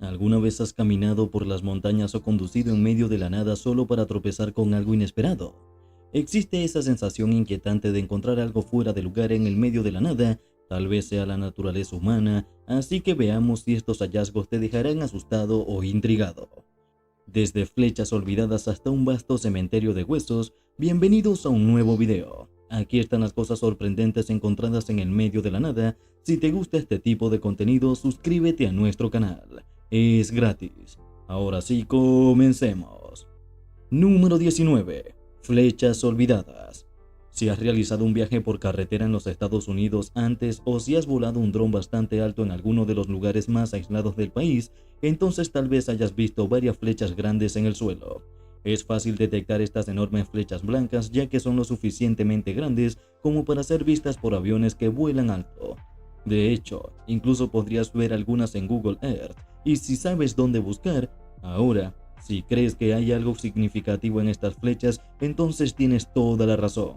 ¿Alguna vez has caminado por las montañas o conducido en medio de la nada solo para tropezar con algo inesperado? Existe esa sensación inquietante de encontrar algo fuera de lugar en el medio de la nada, tal vez sea la naturaleza humana, así que veamos si estos hallazgos te dejarán asustado o intrigado. Desde flechas olvidadas hasta un vasto cementerio de huesos, bienvenidos a un nuevo video. Aquí están las cosas sorprendentes encontradas en el medio de la nada. Si te gusta este tipo de contenido, suscríbete a nuestro canal. Es gratis. Ahora sí, comencemos. Número 19. Flechas olvidadas. Si has realizado un viaje por carretera en los Estados Unidos antes o si has volado un dron bastante alto en alguno de los lugares más aislados del país, entonces tal vez hayas visto varias flechas grandes en el suelo. Es fácil detectar estas enormes flechas blancas ya que son lo suficientemente grandes como para ser vistas por aviones que vuelan alto. De hecho, incluso podrías ver algunas en Google Earth, y si sabes dónde buscar, ahora, si crees que hay algo significativo en estas flechas, entonces tienes toda la razón.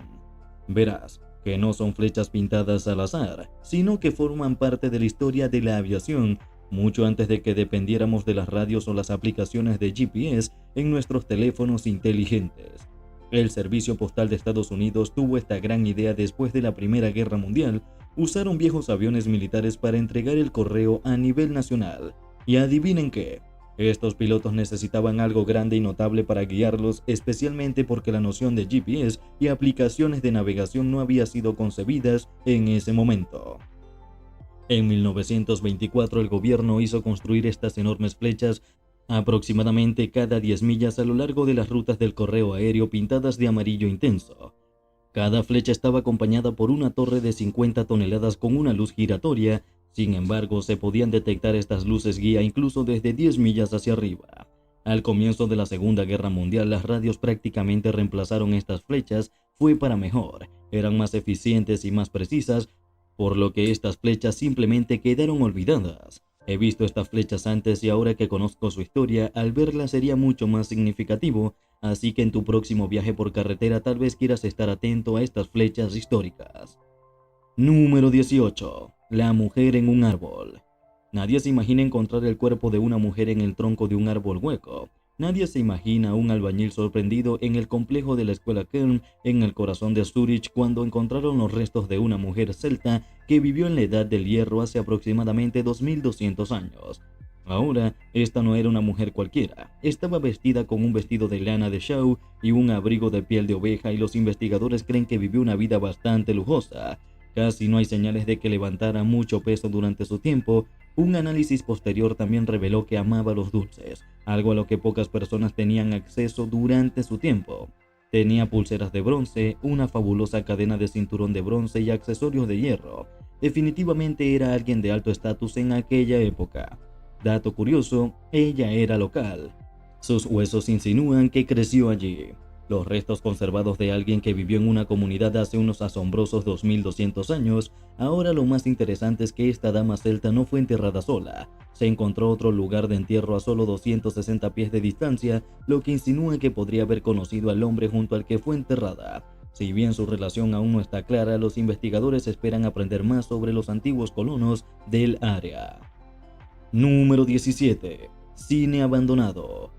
Verás que no son flechas pintadas al azar, sino que forman parte de la historia de la aviación mucho antes de que dependiéramos de las radios o las aplicaciones de GPS en nuestros teléfonos inteligentes. El Servicio Postal de Estados Unidos tuvo esta gran idea después de la Primera Guerra Mundial. Usaron viejos aviones militares para entregar el correo a nivel nacional. Y adivinen qué, estos pilotos necesitaban algo grande y notable para guiarlos, especialmente porque la noción de GPS y aplicaciones de navegación no había sido concebidas en ese momento. En 1924 el gobierno hizo construir estas enormes flechas aproximadamente cada 10 millas a lo largo de las rutas del correo aéreo pintadas de amarillo intenso. Cada flecha estaba acompañada por una torre de 50 toneladas con una luz giratoria. Sin embargo, se podían detectar estas luces guía incluso desde 10 millas hacia arriba. Al comienzo de la Segunda Guerra Mundial, las radios prácticamente reemplazaron estas flechas. Fue para mejor, eran más eficientes y más precisas, por lo que estas flechas simplemente quedaron olvidadas. He visto estas flechas antes y ahora que conozco su historia, al verlas sería mucho más significativo, así que en tu próximo viaje por carretera tal vez quieras estar atento a estas flechas históricas. Número 18. La mujer en un árbol. Nadie se imagina encontrar el cuerpo de una mujer en el tronco de un árbol hueco. Nadie se imagina a un albañil sorprendido en el complejo de la escuela Köln en el corazón de Zúrich cuando encontraron los restos de una mujer celta que vivió en la Edad del Hierro hace aproximadamente 2200 años. Ahora, esta no era una mujer cualquiera. Estaba vestida con un vestido de lana de Shaw y un abrigo de piel de oveja, y los investigadores creen que vivió una vida bastante lujosa. Casi no hay señales de que levantara mucho peso durante su tiempo. Un análisis posterior también reveló que amaba los dulces, algo a lo que pocas personas tenían acceso durante su tiempo. Tenía pulseras de bronce, una fabulosa cadena de cinturón de bronce y accesorios de hierro. Definitivamente era alguien de alto estatus en aquella época. Dato curioso, ella era local. Sus huesos insinúan que creció allí. Los restos conservados de alguien que vivió en una comunidad hace unos asombrosos 2200 años. Ahora lo más interesante es que esta dama celta no fue enterrada sola. Se encontró otro lugar de entierro a solo 260 pies de distancia, lo que insinúa que podría haber conocido al hombre junto al que fue enterrada. Si bien su relación aún no está clara, los investigadores esperan aprender más sobre los antiguos colonos del área. Número 17. Cine abandonado.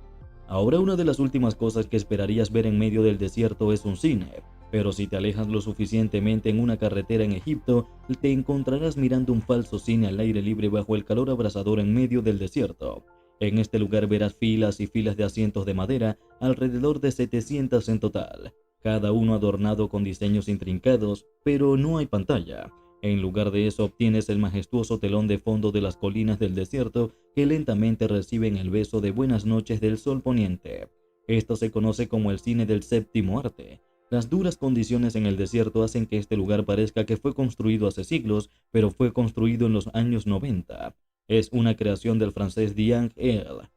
Ahora una de las últimas cosas que esperarías ver en medio del desierto es un cine, pero si te alejas lo suficientemente en una carretera en Egipto, te encontrarás mirando un falso cine al aire libre bajo el calor abrasador en medio del desierto. En este lugar verás filas y filas de asientos de madera, alrededor de 700 en total, cada uno adornado con diseños intrincados, pero no hay pantalla. En lugar de eso obtienes el majestuoso telón de fondo de las colinas del desierto que lentamente reciben el beso de buenas noches del sol poniente. Esto se conoce como el cine del séptimo arte. Las duras condiciones en el desierto hacen que este lugar parezca que fue construido hace siglos, pero fue construido en los años 90. Es una creación del francés Diane L.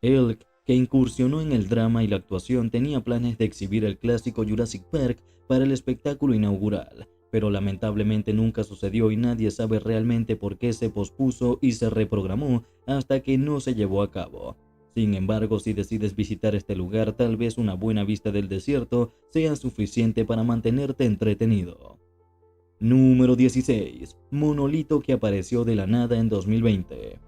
Él, que incursionó en el drama y la actuación, tenía planes de exhibir el clásico Jurassic Park para el espectáculo inaugural, pero lamentablemente nunca sucedió y nadie sabe realmente por qué se pospuso y se reprogramó hasta que no se llevó a cabo. Sin embargo, si decides visitar este lugar, tal vez una buena vista del desierto sea suficiente para mantenerte entretenido. Número 16. Monolito que apareció de la nada en 2020.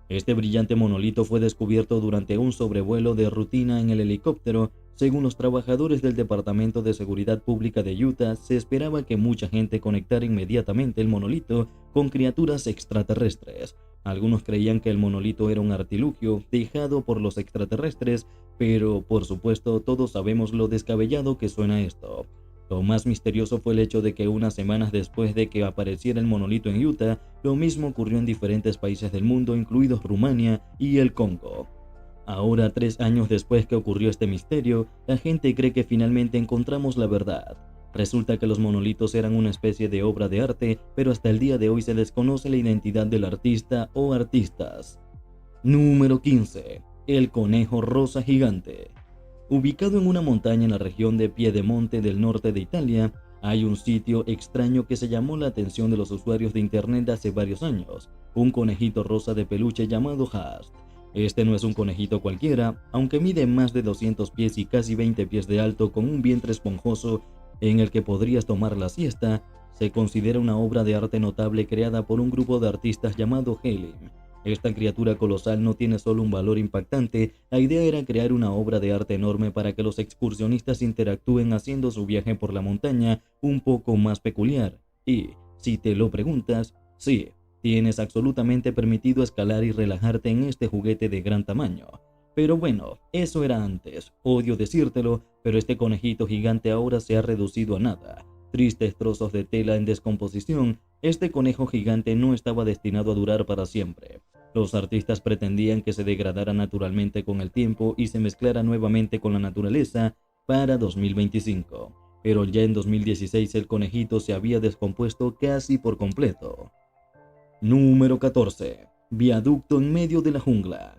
Este brillante monolito fue descubierto durante un sobrevuelo de rutina en el helicóptero. Según los trabajadores del Departamento de Seguridad Pública de Utah, se esperaba que mucha gente conectara inmediatamente el monolito con criaturas extraterrestres. Algunos creían que el monolito era un artilugio dejado por los extraterrestres, pero por supuesto todos sabemos lo descabellado que suena esto. Lo más misterioso fue el hecho de que unas semanas después de que apareciera el monolito en Utah, lo mismo ocurrió en diferentes países del mundo, incluidos Rumania y el Congo. Ahora, 3 años después que ocurrió este misterio, la gente cree que finalmente encontramos la verdad. Resulta que los monolitos eran una especie de obra de arte, pero hasta el día de hoy se desconoce la identidad del artista o artistas. Número 15. El conejo rosa gigante. Ubicado en una montaña en la región de Piedemonte del norte de Italia, hay un sitio extraño que se llamó la atención de los usuarios de internet hace varios años, un conejito rosa de peluche llamado Hast. Este no es un conejito cualquiera, aunque mide más de 200 pies y casi 20 pies de alto con un vientre esponjoso en el que podrías tomar la siesta. Se considera una obra de arte notable creada por un grupo de artistas llamado Helen. Esta criatura colosal no tiene solo un valor impactante, la idea era crear una obra de arte enorme para que los excursionistas interactúen haciendo su viaje por la montaña un poco más peculiar. Y, si te lo preguntas, sí, tienes absolutamente permitido escalar y relajarte en este juguete de gran tamaño. Pero bueno, eso era antes, odio decírtelo, pero este conejito gigante ahora se ha reducido a nada. Tristes trozos de tela en descomposición, este conejo gigante no estaba destinado a durar para siempre. Los artistas pretendían que se degradara naturalmente con el tiempo y se mezclara nuevamente con la naturaleza para 2025, pero ya en 2016 el conejito se había descompuesto casi por completo. Número 14. Viaducto en medio de la jungla.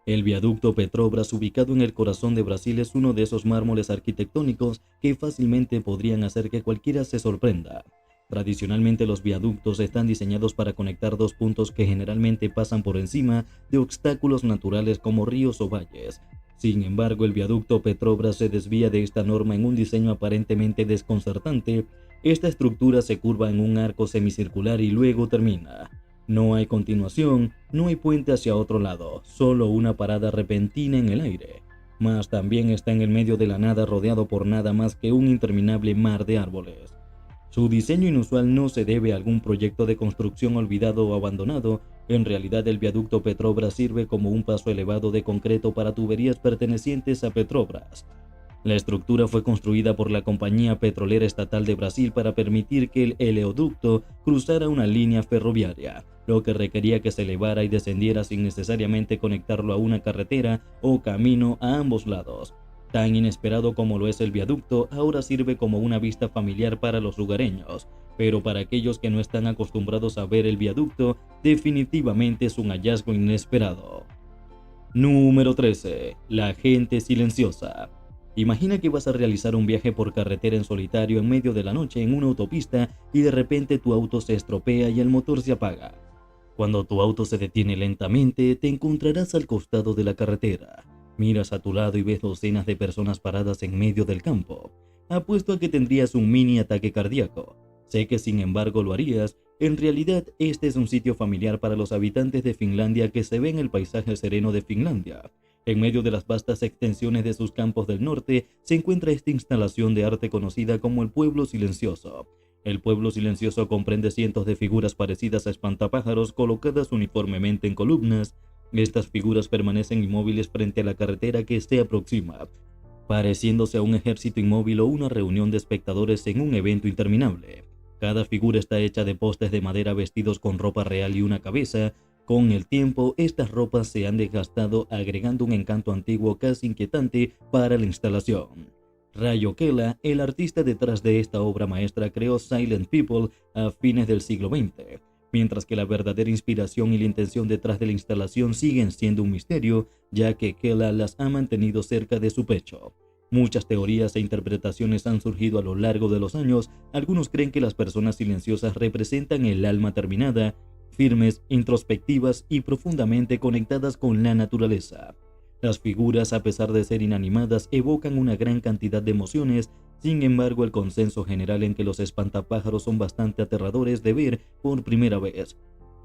El viaducto Petrobras, ubicado en el corazón de Brasil, es uno de esos mármoles arquitectónicos que fácilmente podrían hacer que cualquiera se sorprenda. Tradicionalmente los viaductos están diseñados para conectar dos puntos que generalmente pasan por encima de obstáculos naturales como ríos o valles. Sin embargo, el viaducto Petrobras se desvía de esta norma en un diseño aparentemente desconcertante. Esta estructura se curva en un arco semicircular y luego termina. No hay continuación, no hay puente hacia otro lado, solo una parada repentina en el aire. Mas también está en el medio de la nada, rodeado por nada más que un interminable mar de árboles. Su diseño inusual no se debe a algún proyecto de construcción olvidado o abandonado. En realidad, el viaducto Petrobras sirve como un paso elevado de concreto para tuberías pertenecientes a Petrobras. La estructura fue construida por la Compañía Petrolera Estatal de Brasil para permitir que el oleoducto cruzara una línea ferroviaria, lo que requería que se elevara y descendiera sin necesariamente conectarlo a una carretera o camino a ambos lados. Tan inesperado como lo es el viaducto, ahora sirve como una vista familiar para los lugareños, pero para aquellos que no están acostumbrados a ver el viaducto, definitivamente es un hallazgo inesperado. Número 13. La gente silenciosa. Imagina que vas a realizar un viaje por carretera en solitario en medio de la noche en una autopista y de repente tu auto se estropea y el motor se apaga. Cuando tu auto se detiene lentamente, te encontrarás al costado de la carretera. Miras a tu lado y ves docenas de personas paradas en medio del campo. Apuesto a que tendrías un mini ataque cardíaco. Sé que sin embargo lo harías. En realidad, este es un sitio familiar para los habitantes de Finlandia que se ve en el paisaje sereno de Finlandia. En medio de las vastas extensiones de sus campos del norte se encuentra esta instalación de arte conocida como el Pueblo Silencioso. El Pueblo Silencioso comprende cientos de figuras parecidas a espantapájaros colocadas uniformemente en columnas. Estas figuras permanecen inmóviles frente a la carretera que se aproxima, pareciéndose a un ejército inmóvil o una reunión de espectadores en un evento interminable. Cada figura está hecha de postes de madera vestidos con ropa real y una cabeza. Con el tiempo, estas ropas se han desgastado, agregando un encanto antiguo casi inquietante para la instalación. Rayo Kela, el artista detrás de esta obra maestra, creó Silent People a fines del siglo XX, mientras que la verdadera inspiración y la intención detrás de la instalación siguen siendo un misterio, ya que Kela las ha mantenido cerca de su pecho. Muchas teorías e interpretaciones han surgido a lo largo de los años. Algunos creen que las personas silenciosas representan el alma terminada, firmes, introspectivas y profundamente conectadas con la naturaleza. Las figuras, a pesar de ser inanimadas, evocan una gran cantidad de emociones. Sin embargo, el consenso general en que los espantapájaros son bastante aterradores de ver por primera vez.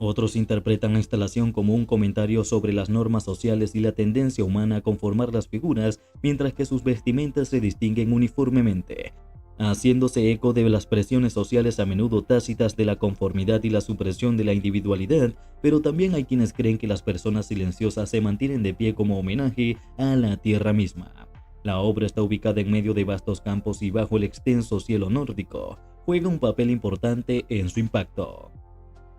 Otros interpretan la instalación como un comentario sobre las normas sociales y la tendencia humana a conformar las figuras, mientras que sus vestimentas se distinguen uniformemente, haciéndose eco de las presiones sociales a menudo tácitas de la conformidad y la supresión de la individualidad, pero también hay quienes creen que las personas silenciosas se mantienen de pie como homenaje a la tierra misma. La obra está ubicada en medio de vastos campos y bajo el extenso cielo nórdico. Juega un papel importante en su impacto.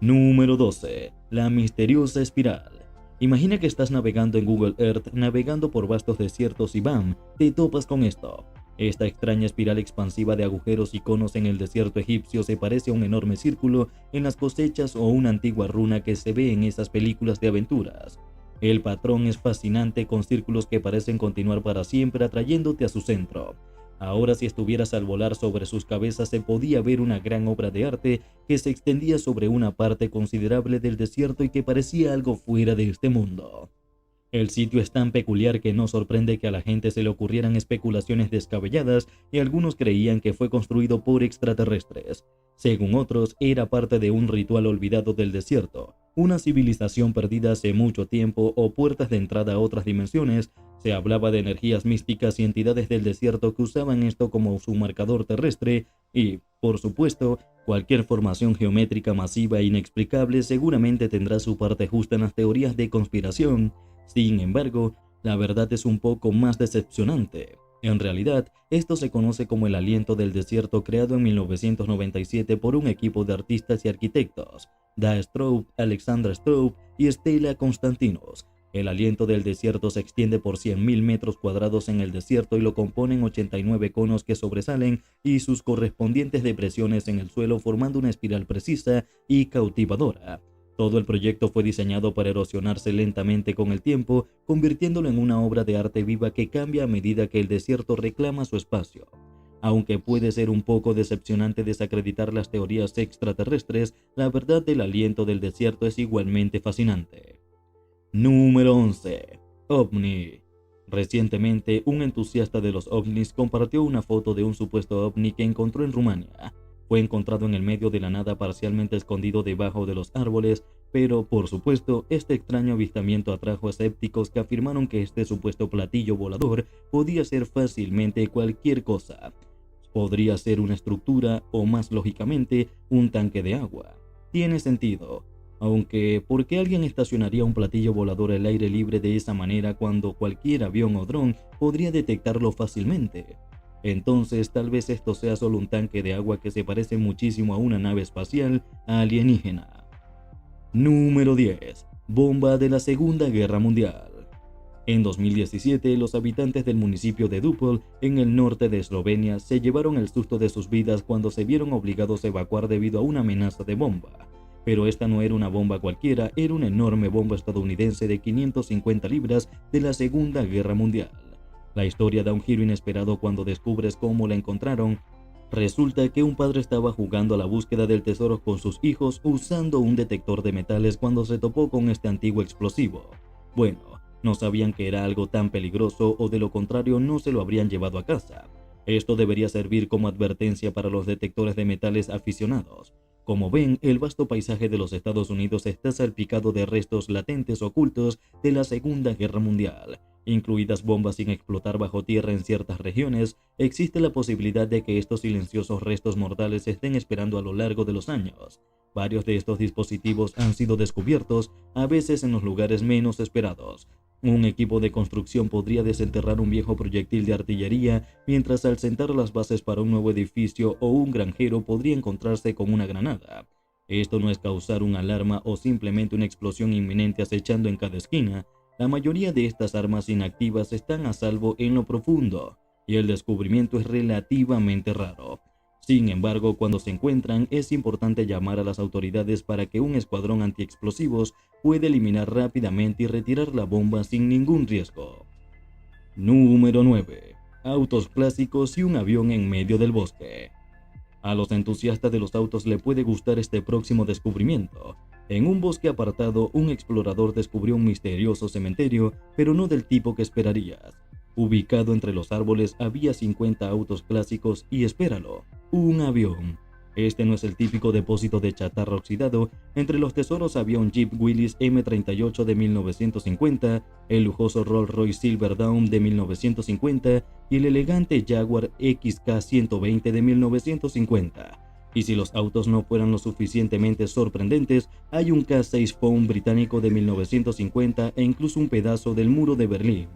Número 12. La misteriosa espiral. Imagina que estás navegando en Google Earth, navegando por vastos desiertos y ¡bam!, te topas con esto. Esta extraña espiral expansiva de agujeros y conos en el desierto egipcio se parece a un enorme círculo en las cosechas o una antigua runa que se ve en esas películas de aventuras. El patrón es fascinante, con círculos que parecen continuar para siempre atrayéndote a su centro. Ahora, si estuvieras al volar sobre sus cabezas, se podía ver una gran obra de arte que se extendía sobre una parte considerable del desierto y que parecía algo fuera de este mundo. El sitio es tan peculiar que no sorprende que a la gente se le ocurrieran especulaciones descabelladas y algunos creían que fue construido por extraterrestres. Según otros, era parte de un ritual olvidado del desierto, una civilización perdida hace mucho tiempo o puertas de entrada a otras dimensiones. Se hablaba de energías místicas y entidades del desierto que usaban esto como su marcador terrestre y, por supuesto, cualquier formación geométrica masiva e inexplicable seguramente tendrá su parte justa en las teorías de conspiración. Sin embargo, la verdad es un poco más decepcionante. En realidad, esto se conoce como el aliento del desierto, creado en 1997 por un equipo de artistas y arquitectos, Da Straub, Alexandra Straub y Stella Konstantinos. El aliento del desierto se extiende por 100.000 metros cuadrados en el desierto y lo componen 89 conos que sobresalen y sus correspondientes depresiones en el suelo, formando una espiral precisa y cautivadora. Todo el proyecto fue diseñado para erosionarse lentamente con el tiempo, convirtiéndolo en una obra de arte viva que cambia a medida que el desierto reclama su espacio. Aunque puede ser un poco decepcionante desacreditar las teorías extraterrestres, la verdad del aliento del desierto es igualmente fascinante. Número 11. OVNI. Recientemente, un entusiasta de los ovnis compartió una foto de un supuesto ovni que encontró en Rumania. Fue encontrado en el medio de la nada, parcialmente escondido debajo de los árboles, pero, por supuesto, este extraño avistamiento atrajo a escépticos que afirmaron que este supuesto platillo volador podía ser fácilmente cualquier cosa. Podría ser una estructura o, más lógicamente, un tanque de agua. Tiene sentido. Aunque, ¿por qué alguien estacionaría un platillo volador al aire libre de esa manera cuando cualquier avión o dron podría detectarlo fácilmente? Entonces, tal vez esto sea solo un tanque de agua que se parece muchísimo a una nave espacial alienígena. Número 10. Bomba de la Segunda Guerra Mundial. En 2017, los habitantes del municipio de Dupol, en el norte de Eslovenia, se llevaron el susto de sus vidas cuando se vieron obligados a evacuar debido a una amenaza de bomba. Pero esta no era una bomba cualquiera, era una enorme bomba estadounidense de 550 libras de la Segunda Guerra Mundial. La historia da un giro inesperado cuando descubres cómo la encontraron. Resulta que un padre estaba jugando a la búsqueda del tesoro con sus hijos usando un detector de metales cuando se topó con este antiguo explosivo. Bueno, no sabían que era algo tan peligroso, o de lo contrario no se lo habrían llevado a casa. Esto debería servir como advertencia para los detectores de metales aficionados. Como ven, el vasto paisaje de los Estados Unidos está salpicado de restos latentes ocultos de la Segunda Guerra Mundial, incluidas bombas sin explotar bajo tierra en ciertas regiones. Existe la posibilidad de que estos silenciosos restos mortales estén esperando a lo largo de los años. Varios de estos dispositivos han sido descubiertos, a veces en los lugares menos esperados. Un equipo de construcción podría desenterrar un viejo proyectil de artillería, mientras al sentar las bases para un nuevo edificio, o un granjero podría encontrarse con una granada. Esto no es causar una alarma o simplemente una explosión inminente acechando en cada esquina. La mayoría de estas armas inactivas están a salvo en lo profundo, y el descubrimiento es relativamente raro. Sin embargo, cuando se encuentran, es importante llamar a las autoridades para que un escuadrón antiexplosivos pueda eliminar rápidamente y retirar la bomba sin ningún riesgo. Número 9. Autos clásicos y un avión en medio del bosque. A los entusiastas de los autos le puede gustar este próximo descubrimiento. En un bosque apartado, un explorador descubrió un misterioso cementerio, pero no del tipo que esperarías. Ubicado entre los árboles había 50 autos clásicos y, espéralo, un avión. Este no es el típico depósito de chatarra oxidado. Entre los tesoros había un Jeep Willys M38 de 1950, el lujoso Rolls-Royce Silver Dawn de 1950 y el elegante Jaguar XK120 de 1950. Y si los autos no fueran lo suficientemente sorprendentes, hay un K6 Fawn británico de 1950 e incluso un pedazo del muro de Berlín.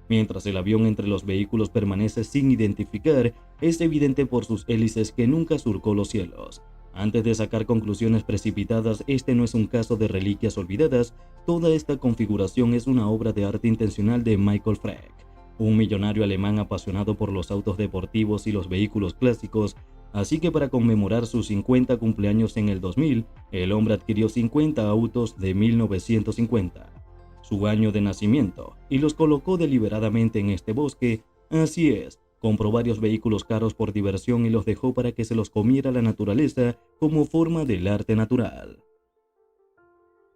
Mientras el avión entre los vehículos permanece sin identificar, es evidente por sus hélices que nunca surcó los cielos. Antes de sacar conclusiones precipitadas, este no es un caso de reliquias olvidadas. Toda esta configuración es una obra de arte intencional de Michael Frey, un millonario alemán apasionado por los autos deportivos y los vehículos clásicos. Así que para conmemorar sus 50 cumpleaños en el 2000, el hombre adquirió 50 autos de 1950, su año de nacimiento, y los colocó deliberadamente en este bosque. Así es, compró varios vehículos caros por diversión y los dejó para que se los comiera la naturaleza como forma del arte natural.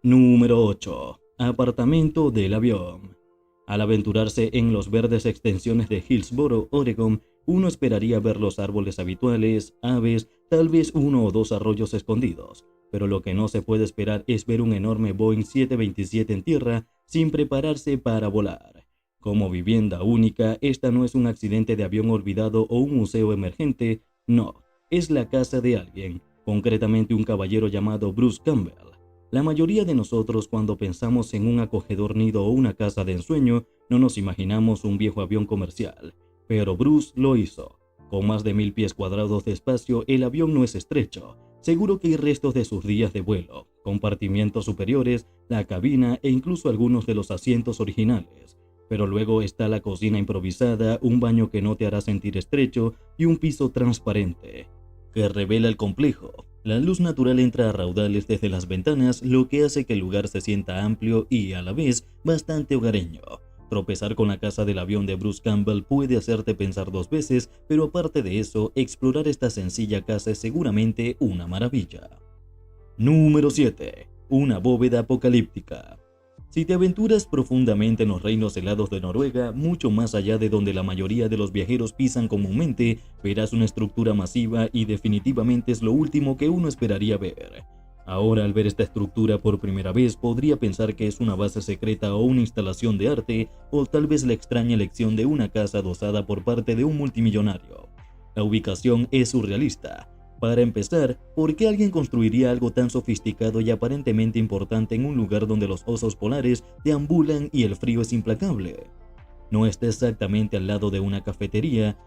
Número 8. Apartamento del avión. Al aventurarse en los verdes extensiones de Hillsboro, Oregon, uno esperaría ver los árboles habituales, aves, tal vez uno o dos arroyos escondidos, pero lo que no se puede esperar es ver un enorme Boeing 727 en tierra sin prepararse para volar. Como vivienda única, esta no es un accidente de avión olvidado o un museo emergente, no, es la casa de alguien, concretamente un caballero llamado Bruce Campbell. La mayoría de nosotros, cuando pensamos en un acogedor nido o una casa de ensueño, no nos imaginamos un viejo avión comercial, pero Bruce lo hizo. Con más de 1000 pies cuadrados de espacio, el avión no es estrecho. Seguro que hay restos de sus días de vuelo, compartimientos superiores, la cabina e incluso algunos de los asientos originales. Pero luego está la cocina improvisada, un baño que no te hará sentir estrecho y un piso transparente que revela el complejo. La luz natural entra a raudales desde las ventanas, lo que hace que el lugar se sienta amplio y, a la vez, bastante hogareño. Tropezar con la casa del avión de Bruce Campbell puede hacerte pensar dos veces, pero aparte de eso, explorar esta sencilla casa es seguramente una maravilla. Número 7. Una bóveda apocalíptica. Si te aventuras profundamente en los reinos helados de Noruega, mucho más allá de donde la mayoría de los viajeros pisan comúnmente, verás una estructura masiva y definitivamente es lo último que uno esperaría ver. Ahora, al ver esta estructura por primera vez, podría pensar que es una base secreta o una instalación de arte, o tal vez la extraña elección de una casa adosada por parte de un multimillonario. La ubicación es surrealista. Para empezar, ¿por qué alguien construiría algo tan sofisticado y aparentemente importante en un lugar donde los osos polares deambulan y el frío es implacable? No está exactamente al lado de una cafetería,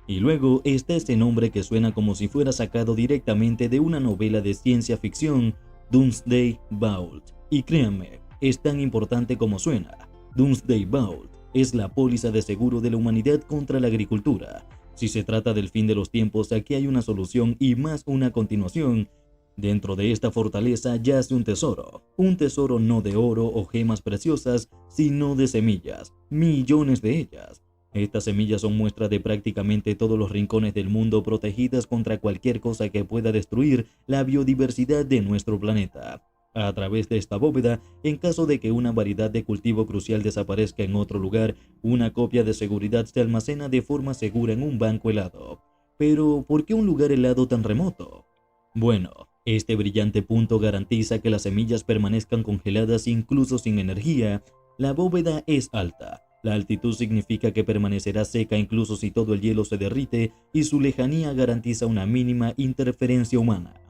y luego está ese nombre que suena como si fuera sacado directamente de una novela de ciencia ficción, Doomsday Vault. Y créanme, es tan importante como suena. Doomsday Vault es la póliza de seguro de la humanidad contra la agricultura. Si se trata del fin de los tiempos, aquí hay una solución y más una continuación. Dentro de esta fortaleza yace un tesoro no de oro o gemas preciosas, sino de semillas, millones de ellas. Estas semillas son muestra de prácticamente todos los rincones del mundo, protegidas contra cualquier cosa que pueda destruir la biodiversidad de nuestro planeta. A través de esta bóveda, en caso de que una variedad de cultivo crucial desaparezca en otro lugar, una copia de seguridad se almacena de forma segura en un banco helado. Pero, ¿por qué un lugar helado tan remoto? Bueno, este brillante punto garantiza que las semillas permanezcan congeladas incluso sin energía. La bóveda es alta. La altitud significa que permanecerá seca incluso si todo el hielo se derrite, y su lejanía garantiza una mínima interferencia humana.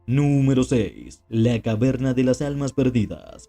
Número 6. La caverna de las almas perdidas.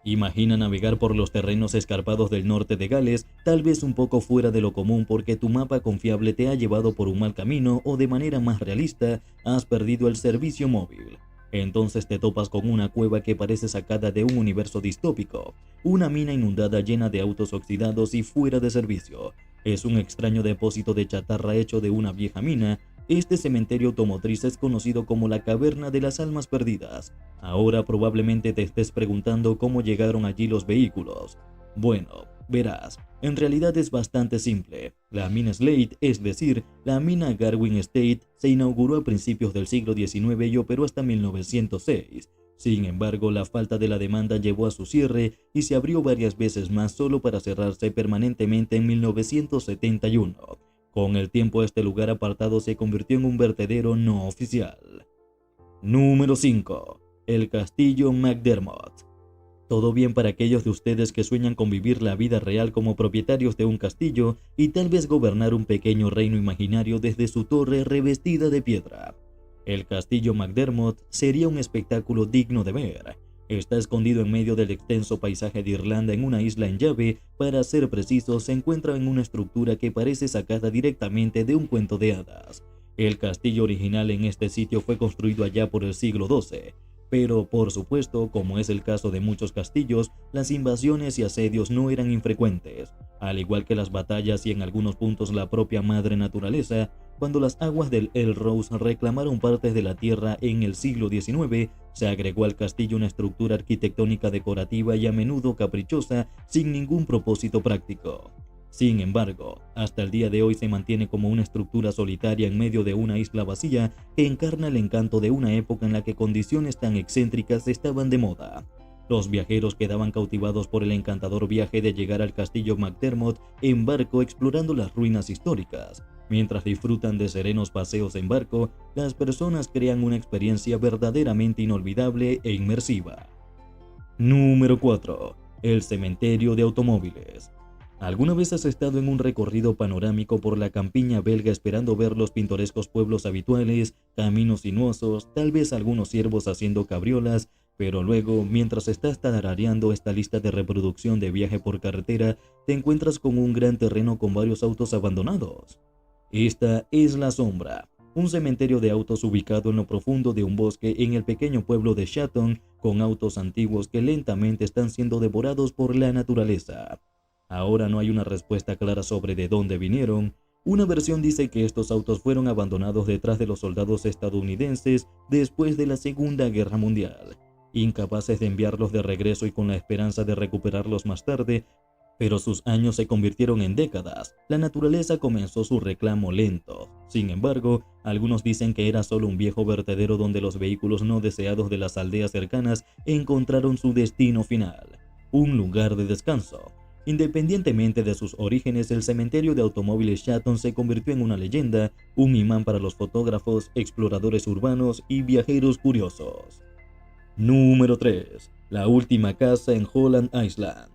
Imagina navegar por los terrenos escarpados del norte de Gales, tal vez un poco fuera de lo común porque tu mapa confiable te ha llevado por un mal camino, o de manera más realista, has perdido el servicio móvil. Entonces te topas con una cueva que parece sacada de un universo distópico, una mina inundada llena de autos oxidados y fuera de servicio. Es un extraño depósito de chatarra hecho de una vieja mina. Este cementerio automotriz es conocido como la Caverna de las Almas Perdidas. Ahora probablemente te estés preguntando cómo llegaron allí los vehículos. Bueno, verás, en realidad es bastante simple. La mina Slate, es decir, la mina Garwin Estate, se inauguró a principios del siglo XIX y operó hasta 1906. Sin embargo, la falta de la demanda llevó a su cierre y se abrió varias veces más solo para cerrarse permanentemente en 1971. Con el tiempo este lugar apartado se convirtió en un vertedero no oficial. Número 5. El Castillo McDermott. Todo bien para aquellos de ustedes que sueñan con vivir la vida real como propietarios de un castillo y tal vez gobernar un pequeño reino imaginario desde su torre revestida de piedra. El Castillo McDermott sería un espectáculo digno de ver. Está escondido en medio del extenso paisaje de Irlanda en una isla en llave. Para ser preciso, se encuentra en una estructura que parece sacada directamente de un cuento de hadas. El castillo original en este sitio fue construido allá por el siglo XII. Pero, por supuesto, como es el caso de muchos castillos, las invasiones y asedios no eran infrecuentes. Al igual que las batallas y en algunos puntos la propia madre naturaleza, cuando las aguas del Elrose reclamaron partes de la tierra en el siglo XIX, se agregó al castillo una estructura arquitectónica decorativa y a menudo caprichosa sin ningún propósito práctico. Sin embargo, hasta el día de hoy se mantiene como una estructura solitaria en medio de una isla vacía que encarna el encanto de una época en la que condiciones tan excéntricas estaban de moda. Los viajeros quedaban cautivados por el encantador viaje de llegar al castillo McDermott en barco explorando las ruinas históricas. Mientras disfrutan de serenos paseos en barco, las personas crean una experiencia verdaderamente inolvidable e inmersiva. Número 4. El cementerio de automóviles. ¿Alguna vez has estado en un recorrido panorámico por la campiña belga esperando ver los pintorescos pueblos habituales, caminos sinuosos, tal vez algunos ciervos haciendo cabriolas, pero luego, mientras estás tarareando esta lista de reproducción de viaje por carretera, te encuentras con un gran terreno con varios autos abandonados? Esta es La Sombra, un cementerio de autos ubicado en lo profundo de un bosque en el pequeño pueblo de Shatton, con autos antiguos que lentamente están siendo devorados por la naturaleza. Ahora no hay una respuesta clara sobre de dónde vinieron. Una versión dice que estos autos fueron abandonados detrás de los soldados estadounidenses después de la Segunda Guerra Mundial, incapaces de enviarlos de regreso y con la esperanza de recuperarlos más tarde, pero sus años se convirtieron en décadas. La naturaleza comenzó su reclamo lento. Sin embargo, algunos dicen que era solo un viejo vertedero donde los vehículos no deseados de las aldeas cercanas encontraron su destino final, un lugar de descanso. Independientemente de sus orígenes, el cementerio de automóviles Shatton se convirtió en una leyenda, un imán para los fotógrafos, exploradores urbanos y viajeros curiosos. Número 3. La última casa en Holland Island.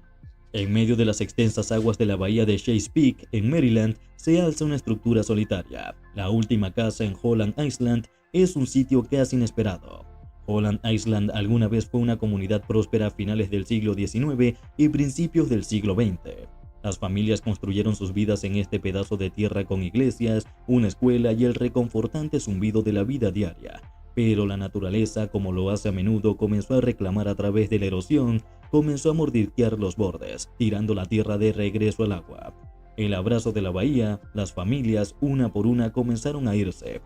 En medio de las extensas aguas de la bahía de Chesapeake, en Maryland, se alza una estructura solitaria. La última casa en Holland Island es un sitio casi inesperado. Holland Island alguna vez fue una comunidad próspera a finales del siglo XIX y principios del siglo XX. Las familias construyeron sus vidas en este pedazo de tierra con iglesias, una escuela y el reconfortante zumbido de la vida diaria. Pero la naturaleza, como lo hace a menudo, comenzó a reclamar a través de la erosión, comenzó a mordisquear los bordes, tirando la tierra de regreso al agua. El abrazo de la bahía, las familias, una por una, comenzaron a irse,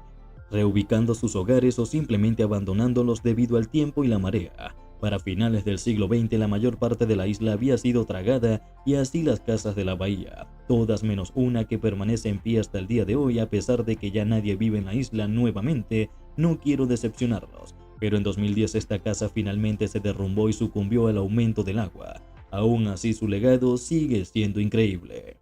reubicando sus hogares o simplemente abandonándolos debido al tiempo y la marea. Para finales del siglo XX la mayor parte de la isla había sido tragada y así las casas de la bahía, todas menos una que permanece en pie hasta el día de hoy a pesar de que ya nadie vive en la isla nuevamente. No quiero decepcionarlos, pero en 2010 esta casa finalmente se derrumbó y sucumbió al aumento del agua. Aún así su legado sigue siendo increíble.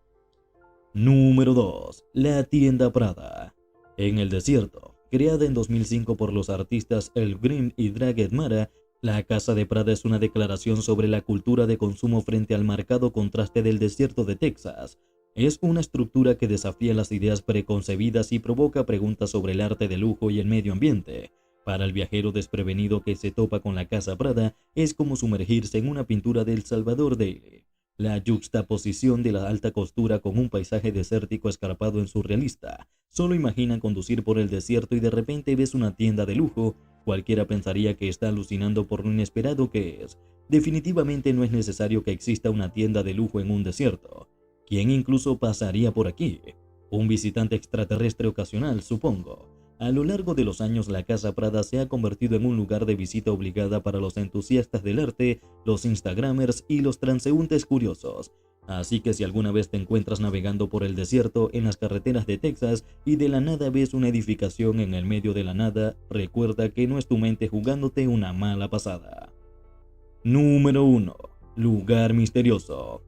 Número 2. La tienda Prada. En el desierto. Creada en 2005 por los artistas El Grimm y Dragged Mara, la Casa de Prada es una declaración sobre la cultura de consumo frente al marcado contraste del desierto de Texas. Es una estructura que desafía las ideas preconcebidas y provoca preguntas sobre el arte de lujo y el medio ambiente. Para el viajero desprevenido que se topa con la Casa Prada, es como sumergirse en una pintura del Salvador Dalí. La yuxtaposición de la alta costura con un paisaje desértico escarpado es surrealista. Solo imagina conducir por el desierto y de repente ves una tienda de lujo. Cualquiera pensaría que está alucinando por lo inesperado que es. Definitivamente no es necesario que exista una tienda de lujo en un desierto. ¿Quién incluso pasaría por aquí? Un visitante extraterrestre ocasional, supongo. A lo largo de los años, la Casa Prada se ha convertido en un lugar de visita obligada para los entusiastas del arte, los instagramers y los transeúntes curiosos. Así que si alguna vez te encuentras navegando por el desierto en las carreteras de Texas y de la nada ves una edificación en el medio de la nada, recuerda que no es tu mente jugándote una mala pasada. Número 1. Lugar misterioso.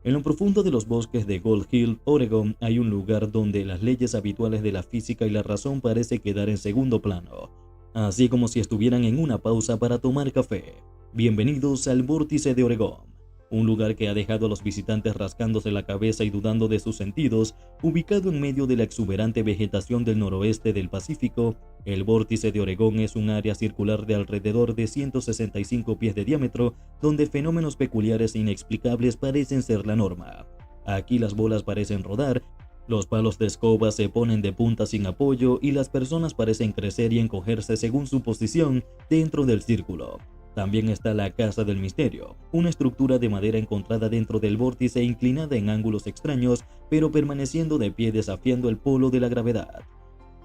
En lo profundo de los bosques de Gold Hill, Oregon, hay un lugar donde las leyes habituales de la física y la razón parecen quedar en segundo plano, así como si estuvieran en una pausa para tomar café. Bienvenidos al Vórtice de Oregón, un lugar que ha dejado a los visitantes rascándose la cabeza y dudando de sus sentidos. Ubicado en medio de la exuberante vegetación del noroeste del Pacífico, el Vórtice de Oregón es un área circular de alrededor de 165 pies de diámetro, donde fenómenos peculiares e inexplicables parecen ser la norma. Aquí las bolas parecen rodar, los palos de escoba se ponen de punta sin apoyo y las personas parecen crecer y encogerse según su posición dentro del círculo. También está la Casa del Misterio, una estructura de madera encontrada dentro del vórtice inclinada en ángulos extraños, pero permaneciendo de pie desafiando el polo de la gravedad.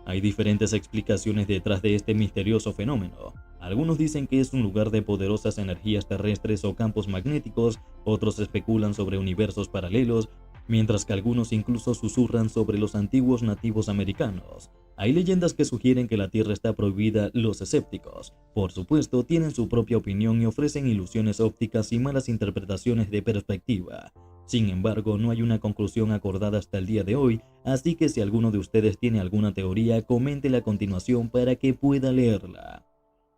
Hay diferentes explicaciones detrás de este misterioso fenómeno. Algunos dicen que es un lugar de poderosas energías terrestres o campos magnéticos, otros especulan sobre universos paralelos, mientras que algunos incluso susurran sobre los antiguos nativos americanos. Hay leyendas que sugieren que la Tierra está prohibida. Los escépticos, por supuesto, tienen su propia opinión y ofrecen ilusiones ópticas y malas interpretaciones de perspectiva. Sin embargo, no hay una conclusión acordada hasta el día de hoy, así que si alguno de ustedes tiene alguna teoría, coméntela a continuación para que pueda leerla.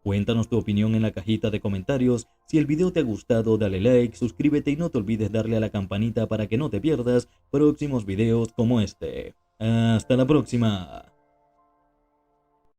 Cuéntanos tu opinión en la cajita de comentarios. Si el video te ha gustado, dale like, suscríbete y no te olvides darle a la campanita para que no te pierdas próximos videos como este. ¡Hasta la próxima!